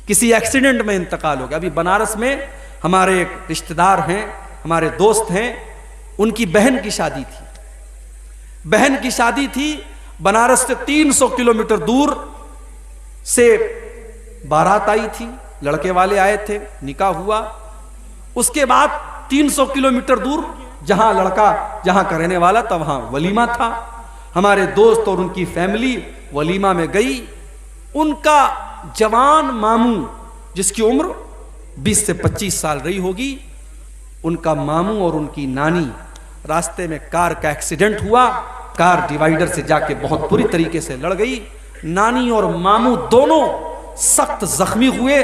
किसी एक्सीडेंट में इंतकाल हो गया। अभी बनारस में हमारे एक रिश्तेदार हैं, हमारे दोस्त हैं, उनकी बहन की शादी थी। बहन की शादी थी, बनारस से 300 किलोमीटर दूर से बारात आई थी, लड़के वाले आए थे, निकाह हुआ। उसके बाद 300 किलोमीटर दूर जहां लड़का जहां का रहने वाला था वहां वलीमा था। हमारे दोस्त और उनकी फैमिली वलीमा में गई। उनका जवान मामू जिसकी उम्र 20 से 25 साल रही होगी, उनका मामू और उनकी नानी, रास्ते में कार का एक्सीडेंट हुआ। कार डिवाइडर से जाके बहुत बुरी तरीके से लड़ गई। नानी और मामू दोनों सख्त जख्मी हुए,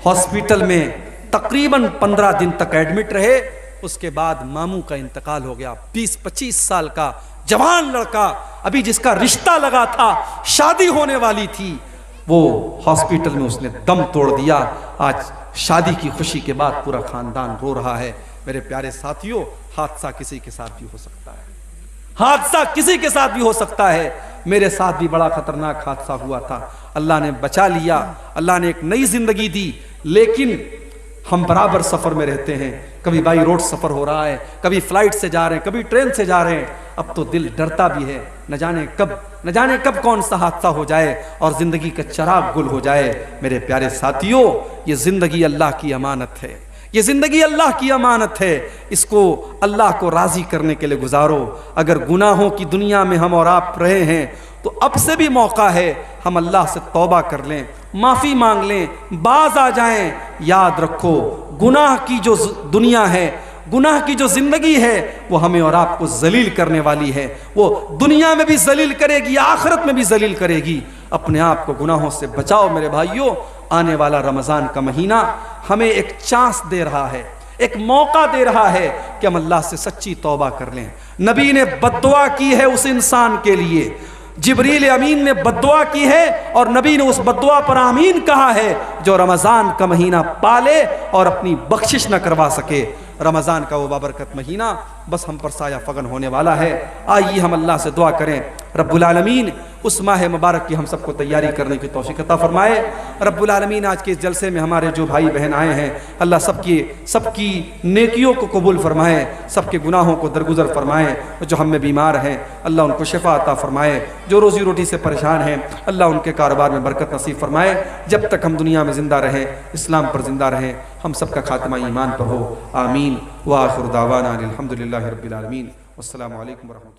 हॉस्पिटल में तकरीबन 15 दिन तक एडमिट रहे। उसके बाद मामू का इंतकाल हो गया। 20-25 साल का जवान लड़का, अभी जिसका रिश्ता लगा था, शादी होने वाली थी, वो हॉस्पिटल में उसने दम तोड़ दिया। आज शादी की खुशी के बाद पूरा खानदान रो रहा है। मेरे प्यारे साथियों, हादसा किसी के साथ भी हो सकता है, हादसा किसी के साथ भी हो सकता है। मेरे साथ भी बड़ा खतरनाक हादसा हुआ था, अल्लाह ने बचा लिया, अल्लाह ने एक नई जिंदगी दी। लेकिन हम बराबर सफर में रहते हैं, कभी बाई रोड सफर हो रहा है, कभी फ्लाइट से जा रहे हैं, कभी ट्रेन से जा रहे हैं। अब तो दिल डरता भी है, न जाने कब कौन सा हादसा हो जाए और जिंदगी का चिराग गुल हो जाए। मेरे प्यारे साथियों, ये जिंदगी अल्लाह की अमानत है, ये जिंदगी अल्लाह की अमानत है। इसको अल्लाह को राजी करने के लिए गुजारो। अगर गुनाहों की दुनिया में हम और आप रहे हैं तो अब से भी मौका है हम अल्लाह से तौबा कर लें, माफ़ी मांग लें, बाज आ जाएं। याद रखो, गुनाह की जो दुनिया है, गुनाह की जो जिंदगी है, वो हमें और आपको जलील करने वाली है। वो दुनिया में भी जलील करेगी, आखिरत में भी जलील करेगी। अपने आप को गुनाहों से बचाओ मेरे भाइयों। आने वाला रमज़ान का महीना हमें एक चांस दे रहा है, एक मौका दे रहा है कि हम अल्लाह से सच्ची तौबा कर लें। नबी ने बद्दुआ की है उस इंसान के लिए, जिब्रील अमीन ने बद्दुआ की है और नबी ने उस बद्दुआ पर आमीन कहा है जो रमज़ान का महीना पाले और अपनी बख्शिश न करवा सके। रमज़ान का वो बाबरकत महीना बस हम पर साया फगन होने वाला है। आइए हम अल्लाह से दुआ करें, रब्बुल आलमीन उस माह मुबारक की हम सबको तैयारी करने की तौफीक अता फरमाए। रब्बुल आलमीन आज के इस जलसे में हमारे जो भाई बहन आए हैं, अल्लाह सबकी नेकियों को कबूल फरमाए, सबके गुनाहों को दरगुजर फरमाए। जो हम में बीमार हैं अल्लाह उनको शिफा अता फरमाए, जो रोज़ी रोटी से परेशान हैं अल्लाह उनके कारोबार में बरकत नसीब फरमाए। जब तक हम दुनिया में ज़िंदा रहें, इस्लाम पर ज़िंदा रहें, हम सबका खात्मा ईमान पर हो। आमीन। व आखिर दावाना अनिल हम्दुलिल्लाहि रब्बिल आलमीन। वस्सलामु अलैकुम व रहमतुल्लाह।